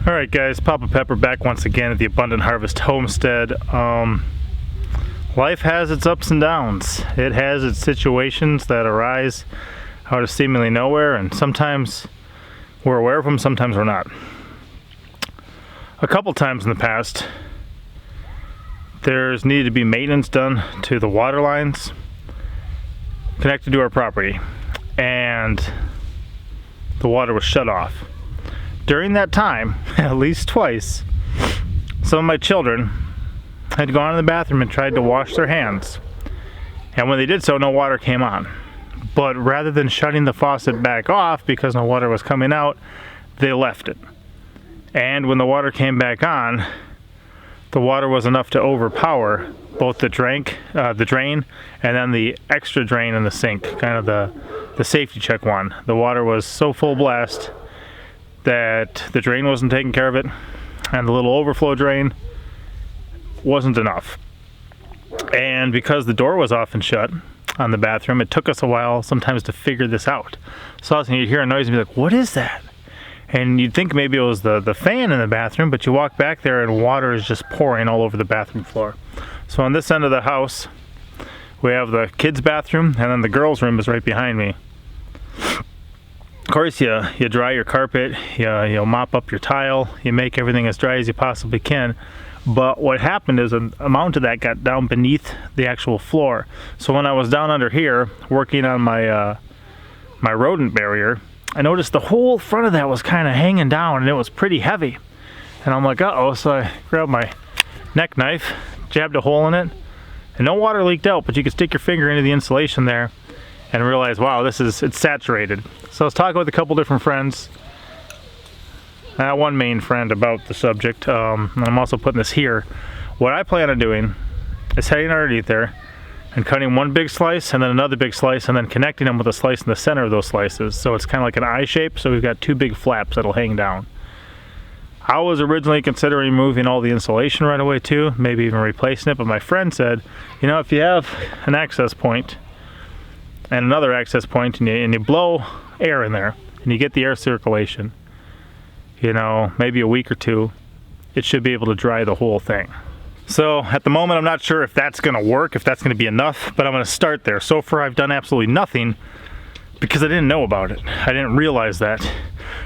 Alright guys, Papa Pepper back once again at the Abundant Harvest Homestead. Life has its ups and downs. It has its situations that arise out of seemingly nowhere, and sometimes we're aware of them, sometimes we're not. A couple times in the past, there's needed to be maintenance done to the water lines connected to our property, and the water was shut off. During that time, at least twice, some of my children had gone in the bathroom and tried to wash their hands. And when they did so, no water came on. But rather than shutting the faucet back off because no water was coming out, they left it. And when the water came back on, the water was enough to overpower both the drain and then the extra drain in the sink, kind of the safety check one. The water was so full blast that the drain wasn't taking care of it, and the little overflow drain wasn't enough. And because the door was often shut on the bathroom, it took us a while sometimes to figure this out. So you'd hear a noise and be like, what is that? And you'd think maybe it was the fan in the bathroom, but you walk back there and water is just pouring all over the bathroom floor. So on this end of the house, we have the kids' bathroom, and then the girls' room is right behind me. Of course, you dry your carpet, you mop up your tile, you make everything as dry as you possibly can. But what happened is an amount of that got down beneath the actual floor. So when I was down under here working on my my rodent barrier, I noticed the whole front of that was kind of hanging down, and it was pretty heavy. And I'm like, uh-oh, so I grabbed my neck knife, jabbed a hole in it, and no water leaked out, but you could stick your finger into the insulation there and realize, wow, it's saturated. So I was talking with a couple different friends, one main friend about the subject, and I'm also putting this here. What I plan on doing is heading underneath there and cutting one big slice and then another big slice and then connecting them with a slice in the center of those slices. So it's kind of like an I shape, so we've got two big flaps that'll hang down. I was originally considering removing all the insulation right away too, maybe even replacing it, but my friend said, you know, if you have an access point and another access point and you blow air in there and you get the air circulation, you know, maybe a week or two, it should be able to dry the whole thing. So at the moment, I'm not sure if that's gonna work, if that's gonna be enough, but I'm gonna start there. So far, I've done absolutely nothing because I didn't know about it. I didn't realize that.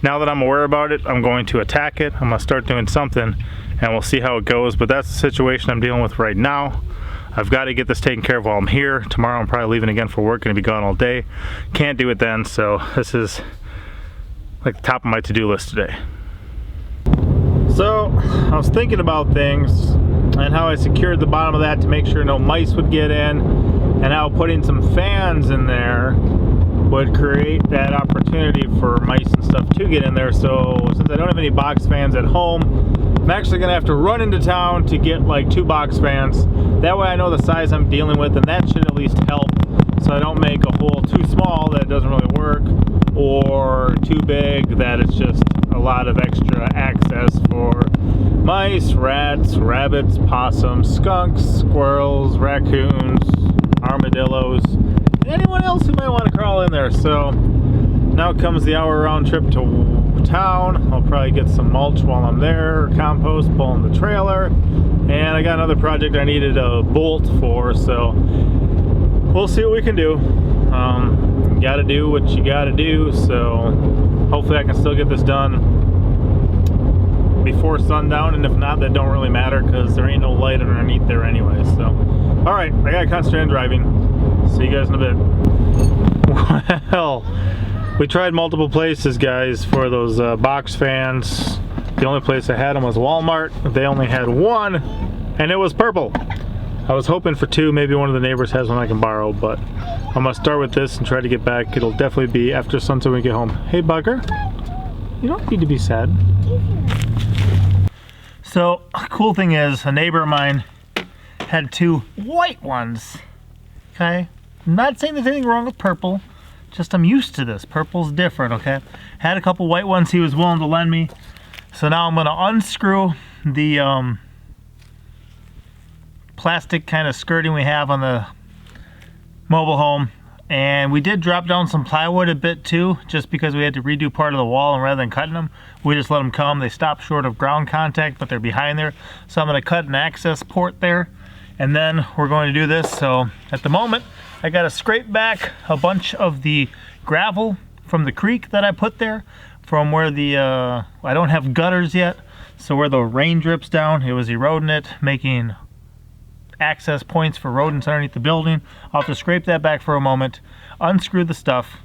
Now that I'm aware about it, I'm going to attack it. I'm gonna start doing something and we'll see how it goes, but that's the situation I'm dealing with right now. I've got to get this taken care of while I'm here. Tomorrow I'm probably leaving again for work, gonna be gone all day. Can't do it then, so this is like the top of my to-do list today. So I was thinking about things and how I secured the bottom of that to make sure no mice would get in, and how putting some fans in there would create that opportunity for mice and stuff to get in there. So since I don't have any box fans at home, I'm actually gonna have to run into town to get like 2 box fans. That way I know the size I'm dealing with, and that should at least help, so I don't make a hole too small that it doesn't really work, or too big that it's just a lot of extra access for mice, rats, rabbits, possums, skunks, squirrels, raccoons, armadillos, and anyone else who might want to crawl in there. So now comes the hour round trip to town. I'll probably get some mulch while I'm there, compost, pulling the trailer, and I got another project I needed a bolt for, so we'll see what we can do. You gotta do what you gotta do, so hopefully I can still get this done before sundown, and if not, that don't really matter because there ain't no light underneath there anyway. So alright, I gotta concentrate on driving. See you guys in a bit. Well, we tried multiple places, guys, for those box fans. The only place I had them was Walmart. They only had one, and it was purple. I was hoping for 2, maybe one of the neighbors has one I can borrow, but I'm gonna start with this and try to get back. It'll definitely be after sunset when we get home. Hey, bugger, you don't need to be sad. So, cool thing is, a neighbor of mine had 2 white ones. Okay? I'm not saying there's anything wrong with purple, just I'm used to this. Purple's different, okay? Had a couple white ones he was willing to lend me. So now I'm gonna unscrew the plastic kind of skirting we have on the mobile home. And we did drop down some plywood a bit too, just because we had to redo part of the wall, and rather than cutting them, we just let them come. They stop short of ground contact, but they're behind there. So I'm gonna cut an access port there, and then we're going to do this. So at the moment, I gotta scrape back a bunch of the gravel from the creek that I put there, from where the, I don't have gutters yet, so where the rain drips down, it was eroding it, making access points for rodents underneath the building. I'll have to scrape that back for a moment, unscrew the stuff,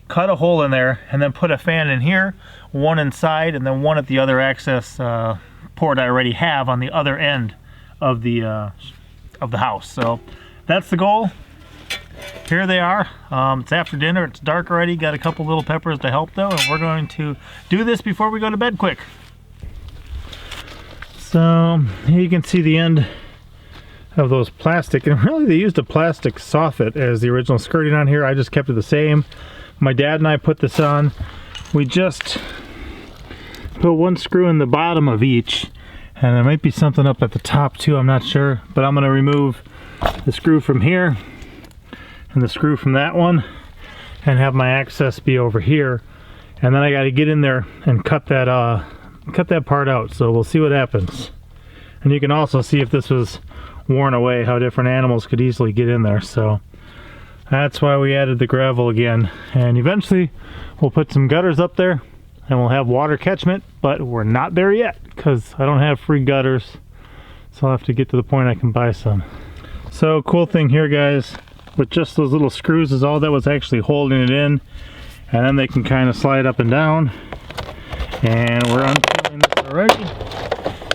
cut a hole in there, and then put a fan in here, one inside, and then one at the other access port I already have on the other end of the house. So that's the goal. Here they are. It's after dinner, it's dark already, got a couple little peppers to help though, and we're going to do this before we go to bed quick. So here you can see the end of those plastic, and really they used a plastic soffit as the original skirting on here. I just kept it the same. My dad and I put this on. We just put one screw in the bottom of each, and there might be something up at the top too, I'm not sure, but I'm going to remove the screw from here and the screw from that one and have my access be over here, and then I got to get in there and cut that part out. So we'll see what happens. And you can also see if this was worn away, how different animals could easily get in there. So that's why we added the gravel again, and eventually we'll put some gutters up there and we'll have water catchment, but we're not there yet because I don't have free gutters, so I'll have to get to the point I can buy some. So cool thing here, guys, with just those little screws is all that was actually holding it in, and then they can kind of slide up and down, and we're unsealing this already,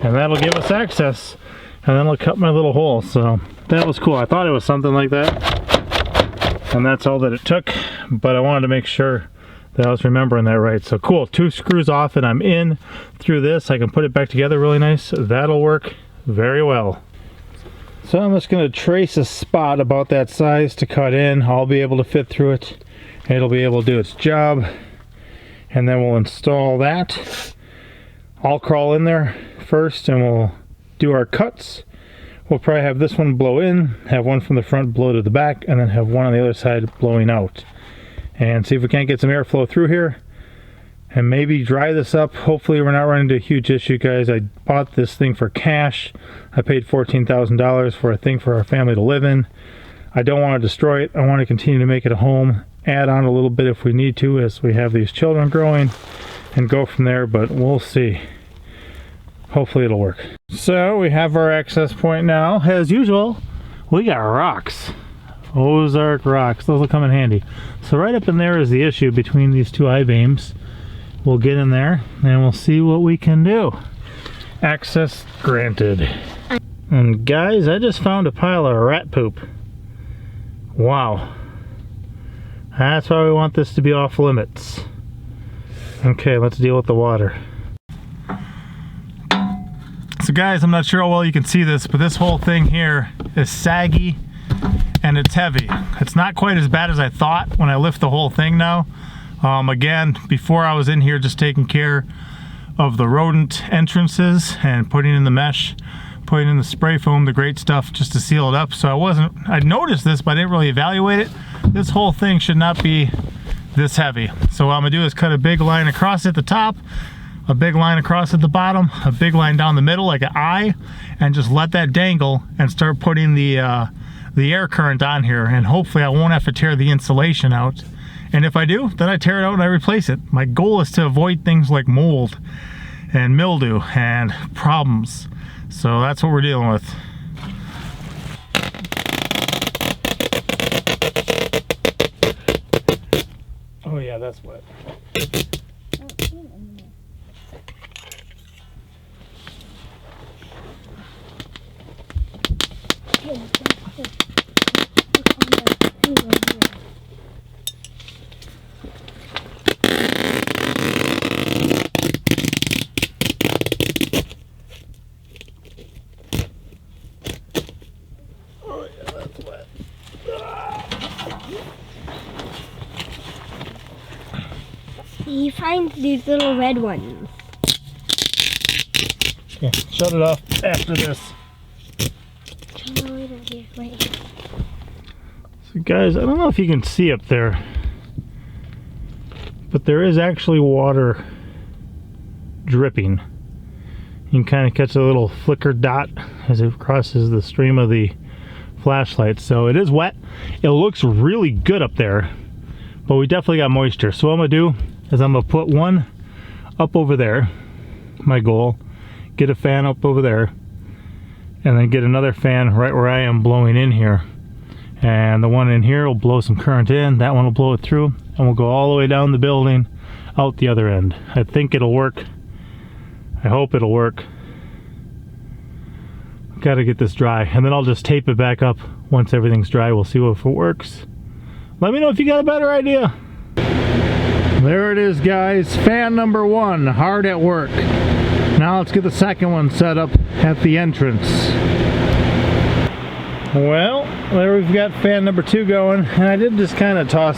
and that'll give us access. And then I'll cut my little hole. So that was cool. I thought it was something like that, and that's all that it took, but I wanted to make sure that I was remembering that right. So cool, 2 screws off and I'm in through this. I can put it back together really nice. That'll work very well. So I'm just going to trace a spot about that size to cut in. I'll be able to fit through it. It'll be able to do its job, and then we'll install that. I'll crawl in there first and we'll do our cuts. We'll probably have this one blow in, have one from the front blow to the back, and then have one on the other side blowing out, and see if we can't get some airflow through here and maybe dry this up. Hopefully we're not running into a huge issue, guys. I bought this thing for cash. I paid $14,000 for a thing for our family to live in. I don't want to destroy it. I want to continue to make it a home, add on a little bit if we need to as we have these children growing, and go from there, but we'll see. Hopefully it'll work. So we have our access point now. As usual, we got rocks. Ozark rocks. Those will come in handy. So right up in there is the issue between these 2 I-beams. We'll get in there and we'll see what we can do. Access granted. And guys, I just found a pile of rat poop. Wow. That's why we want this to be off limits. Okay, let's deal with the water. So guys, I'm not sure how well you can see this, but this whole thing here is saggy and it's heavy. It's not quite as bad as I thought when I lift the whole thing now. Again, before I was in here just taking care of the rodent entrances and putting in the mesh, putting in the spray foam, the great stuff, just to seal it up. So I noticed this, but I didn't really evaluate it. This whole thing should not be this heavy. So what I'm gonna do is cut a big line across at the top, a big line across at the bottom, a big line down the middle like an eye, and just let that dangle and start putting the air current on here, and hopefully I won't have to tear the insulation out. And if I do, then I tear it out and I replace it. My goal is to avoid things like mold and mildew and problems. So that's what we're dealing with. Oh yeah, that's wet. He finds these little red ones. Okay, shut it off after this. Wait. So guys, I don't know if you can see up there, but there is actually water dripping. You can kind of catch a little flicker dot as it crosses the stream of the flashlight. So it is wet. It looks really good up there, but we definitely got moisture. So what I'm gonna do is I'm gonna put one up over there, my goal, get a fan up over there, and then get another fan right where I am blowing in here. And the one in here will blow some current in, that one will blow it through, and we'll go all the way down the building out the other end. I think it'll work. I hope it'll work. Gotta get this dry, and then I'll just tape it back up once everything's dry. We'll see if it works. Let me know if you got a better idea. There it is, guys. Fan number one, hard at work. Now let's get the second one set up at the entrance. Well, there we've got fan number two going, and I did just kind of toss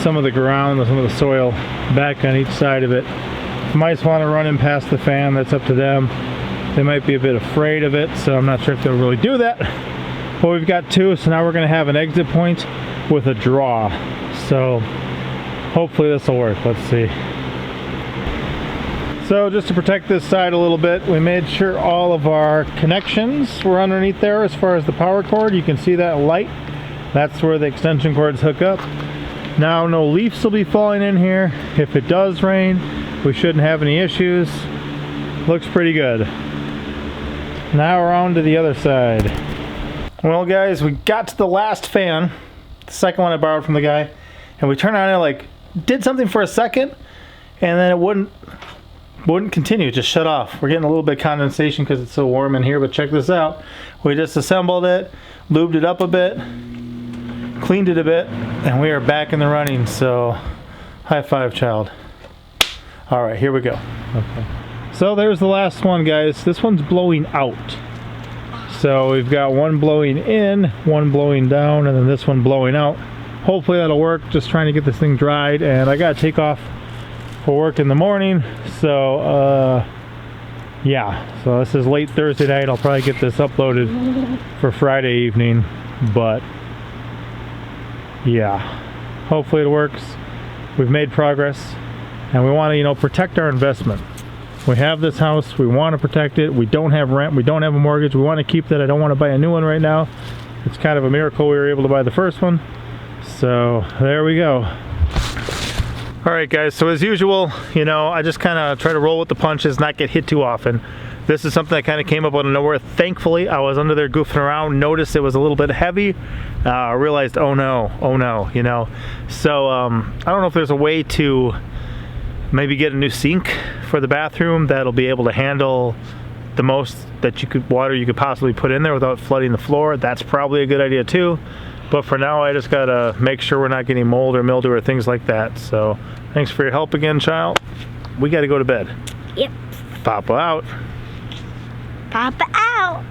some of the ground, some of the soil back on each side of it. You might want to run in past the fan, that's up to them. They might be a bit afraid of it, so I'm not sure if they'll really do that. But we've got two, so now we're going to have an exit point with a draw. So hopefully this will work. Let's see. So just to protect this side a little bit, we made sure all of our connections were underneath there as far as the power cord. You can see that light. That's where the extension cords hook up. Now no leaves will be falling in here. If it does rain, we shouldn't have any issues. Looks pretty good. Now we're on to the other side. Well guys, we got to the last fan, the second one I borrowed from the guy, and we turned on it, like did something for a second, and then it wouldn't continue, it just shut off. We're getting a little bit of condensation because it's so warm in here, but check this out. We just assembled it, lubed it up a bit, cleaned it a bit, and we are back in the running. So high five, child. All right, here we go. Okay. So there's the last one, guys. This one's blowing out. So we've got one blowing in, one blowing down, and then this one blowing out. Hopefully that'll work. Just trying to get this thing dried, and I gotta take off for work in the morning. So yeah, so this is late Thursday night. I'll probably get this uploaded for Friday evening, but yeah, hopefully it works. We've made progress, and we want to, you know, protect our investment. We have this house, we want to protect it. We don't have rent, we don't have a mortgage. We want to keep that. I don't want to buy a new one right now. It's kind of a miracle we were able to buy the first one. So there we go. All right guys, so as usual, you know, I just kind of try to roll with the punches, not get hit too often. This is something that kind of came up out of nowhere. Thankfully, I was under there goofing around, noticed it was a little bit heavy. I realized, oh no, you know. So I don't know if there's a way to maybe get a new sink for the bathroom that'll be able to handle the most water you could possibly put in there without flooding the floor. That's probably a good idea too. But for now, I just gotta make sure we're not getting mold or mildew or things like that. So thanks for your help again, child. We gotta go to bed. Yep. Papa out. Papa out.